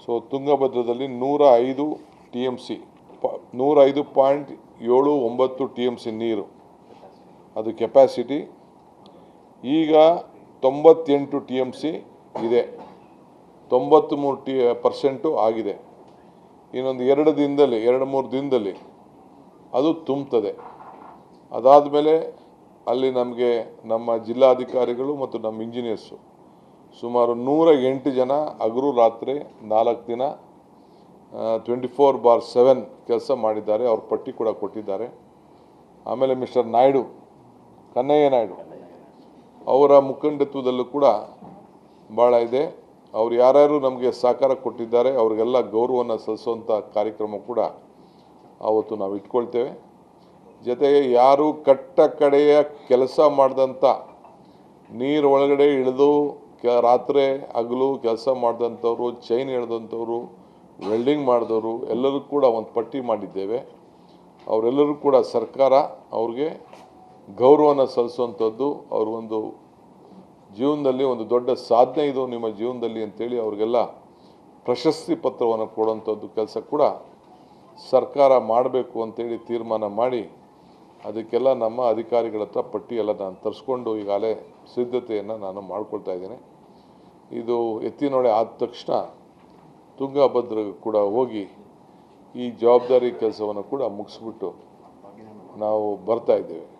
So ತುಂಗಭದ್ರದಲ್ಲಿ 105 TMC 105.79 TMC ನೀರು ಅದು capacity. ಈಗ 98 TMC ಇದೆ, 93% ಆಗಿದೆ. ಇನ್ನೊಂದು 2-3 ದಿನದಲ್ಲಿ ಅದು ತುಂಬುತ್ತದೆ. ಅದಾದಮೇಲೆ ಅಲ್ಲಿ ನಮಗೆ ನಮ್ಮ ಜಿಲ್ಲಾಧಿಕಾರಿಗಳು ಮತ್ತು ನಮ್ಮ ಇಂಜಿನಿಯರ್ಸು ಸುಮಾರು 108 ಜನ ಹಗಲು ರಾತ್ರಿ 4 ದಿನ 24/7 ಕೆಲಸ ಮಾಡಿದ್ದಾರೆ. ಅವ್ರ ಪಟ್ಟಿ ಕೂಡ ಕೊಟ್ಟಿದ್ದಾರೆ. ಆಮೇಲೆ ಮಿಸ್ಟರ್ ನಾಯ್ಡು, ಕನ್ನಯ್ಯ ನಾಯ್ಡು ಅವರ ಮುಖಂಡತ್ವದಲ್ಲೂ ಕೂಡ ಭಾಳ ಇದೆ. ಅವ್ರು ಯಾರ್ಯಾರು ನಮಗೆ ಸಹಕಾರ ಕೊಟ್ಟಿದ್ದಾರೆ ಅವರಿಗೆಲ್ಲ ಗೌರವವನ್ನು ಸಲ್ಲಿಸುವಂಥ ಕಾರ್ಯಕ್ರಮ ಕೂಡ ಆವತ್ತು ನಾವು ಇಟ್ಕೊಳ್ತೇವೆ. ಜೊತೆಗೆ ಯಾರು ಕಟ್ಟ ಕಡೆಯ ಕೆಲಸ ಮಾಡಿದಂಥ ನೀರು ಒಳಗಡೆ ಇಳಿದು ರಾತ್ರಿ ಹಗಲು ಕೆಲಸ ಮಾಡಿದಂಥವ್ರು, ಚೈನ್ ಎಳೆದಂಥವ್ರು, ವೆಲ್ಡಿಂಗ್ ಮಾಡಿದವರು ಎಲ್ಲರೂ ಕೂಡ ಒಂದು ಪಟ್ಟಿ ಮಾಡಿದ್ದೇವೆ. ಅವರೆಲ್ಲರೂ ಕೂಡ ಸರ್ಕಾರ ಅವ್ರಿಗೆ ಗೌರವನ ಸಲ್ಲಿಸುವಂಥದ್ದು, ಅವ್ರ ಒಂದು ಜೀವನದಲ್ಲಿ ಒಂದು ದೊಡ್ಡ ಸಾಧನೆ ಇದು ನಿಮ್ಮ ಜೀವನದಲ್ಲಿ ಅಂತೇಳಿ ಅವ್ರಿಗೆಲ್ಲ ಪ್ರಶಸ್ತಿ ಪತ್ರವನ್ನು ಕೊಡುವಂಥದ್ದು ಕೆಲಸ ಕೂಡ ಸರ್ಕಾರ ಮಾಡಬೇಕು ಅಂತೇಳಿ ತೀರ್ಮಾನ ಮಾಡಿ ಅದಕ್ಕೆಲ್ಲ ನಮ್ಮ ಅಧಿಕಾರಿಗಳ ಹತ್ರ ಪಟ್ಟಿಯೆಲ್ಲ ನಾನು ತರಿಸ್ಕೊಂಡು ಈಗಾಗಲೇ ಸಿದ್ಧತೆಯನ್ನು ನಾನು ಮಾಡ್ಕೊಳ್ತಾ ಇದ್ದೇನೆ. ಇದು ಎತ್ತಿನೊಳೆ ಆದ ತಕ್ಷಣ ತುಂಗಭದ್ರ ಕೂಡ ಹೋಗಿ ಈ ಜವಾಬ್ದಾರಿ ಕೆಲಸವನ್ನು ಕೂಡ ಮುಗಿಸ್ಬಿಟ್ಟು ನಾವು ಬರ್ತಾ ಇದ್ದೇವೆ.